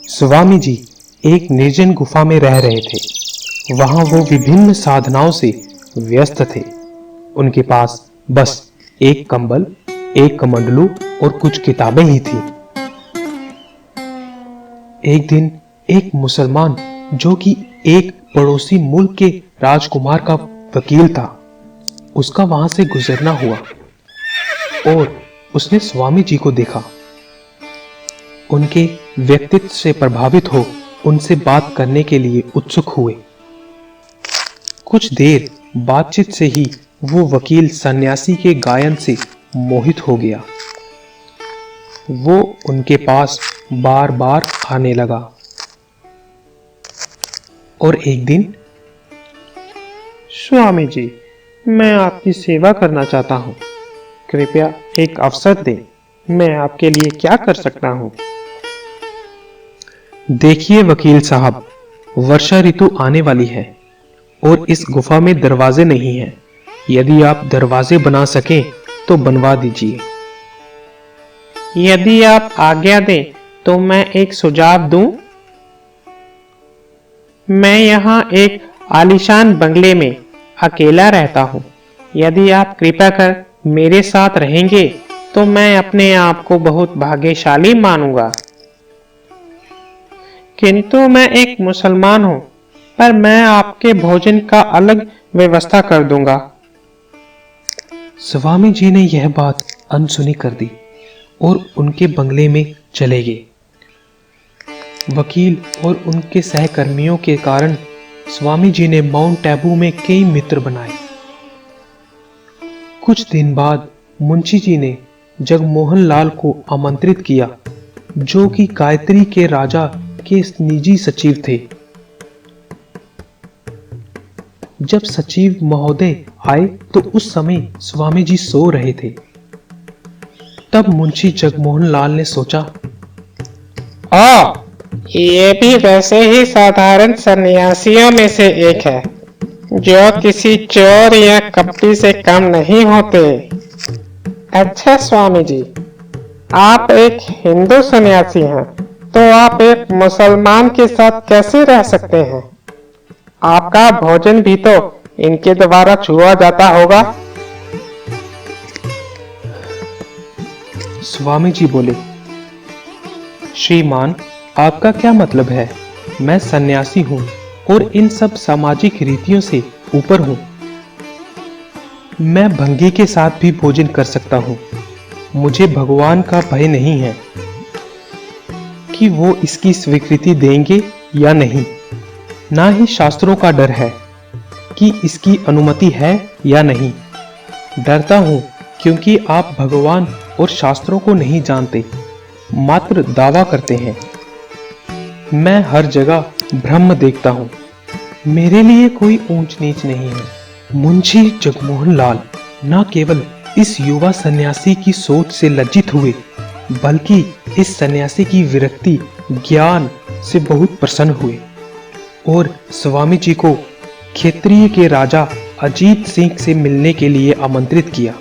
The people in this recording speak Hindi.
स्वामी जी एक निर्जन गुफा में रह रहे थे। वहां वो विभिन्न साधनाओं से व्यस्त थे। उनके पास बस एक कंबल, एक कमंडलू और कुछ किताबें ही थी। एक दिन एक मुसलमान जो कि एक पड़ोसी मुल्क के राजकुमार का वकील था, उसका वहां से गुजरना हुआ और उसने स्वामी जी को देखा। उनके व्यक्तित्व से प्रभावित हो उनसे बात करने के लिए उत्सुक हुए। कुछ देर बातचीत से ही वो वकील सन्यासी के गायन से मोहित हो गया। वो उनके पास बार बार आने लगा और एक दिन, स्वामी जी, मैं आपकी सेवा करना चाहता हूँ। कृपया एक अवसर दें। मैं आपके लिए क्या कर सकता हूँ? देखिए वकील साहब, वर्षा ऋतु आने वाली है और इस गुफा में दरवाजे नहीं हैं। यदि आप दरवाजे बना सकें तो बनवा दीजिए। यदि आप आज्ञा दें तो मैं एक सुझाव दूं। मैं यहाँ एक आलीशान बंगले में अकेला रहता हूँ। यदि आप कृपा कर मेरे साथ रहेंगे तो मैं अपने आप को बहुत भाग्यशाली मानूंगा। किंतु मैं एक मुसलमान हूँ, पर मैं आपके भोजन का अलग व्यवस्था कर दूंगा। स्वामी जी ने यह बात अनसुनी कर दी और उनके बंगले में चले गए। वकील और उनके सहकर्मियों के कारण स्वामी जी ने माउंट आबू में कई मित्र बनाए। कुछ दिन बाद मुंशी जी ने जगमोहन लाल को आमंत्रित किया, जो कि गायत्री के राजा के निजी सचिव थे। जब सचिव महोदय आए तो उस समय स्वामी जी सो रहे थे। तब मुंशी जगमोहन लाल ने सोचा, ये भी वैसे ही साधारण सन्यासियों में से एक है, जो किसी चोर या कपटी से कम नहीं होते। अच्छा स्वामी जी, आप एक हिंदू सन्यासी हैं, तो आप एक मुसलमान के साथ कैसे रह सकते हैं? आपका भोजन भी तो इनके द्वारा छुआ जाता होगा। स्वामी जी बोले, श्रीमान, आपका क्या मतलब है? मैं सन्यासी हूं और इन सब सामाजिक रीतियों से ऊपर हूं। मैं भंगी के साथ भी भोजन कर सकता हूं। मुझे भगवान का भय नहीं है कि वो इसकी स्वीकृति देंगे या नहीं, ना ही शास्त्रों का डर है कि इसकी अनुमति है या नहीं। डरता हूं क्योंकि आप भगवान और शास्त्रों को नहीं जानते, मात्र दावा करते हैं। मैं हर जगह ब्रह्म देखता हूं। मेरे लिए कोई ऊंच नीच नहीं है। मुंशी जगमोहन लाल न केवल इस युवा सन्यासी की सोच से लज्जित हुए, बल्कि इस सन्यासी की विरक्ति ज्ञान से बहुत प्रसन्न हुए और स्वामी जी को क्षेत्रीय के राजा अजीत सिंह से मिलने के लिए आमंत्रित किया।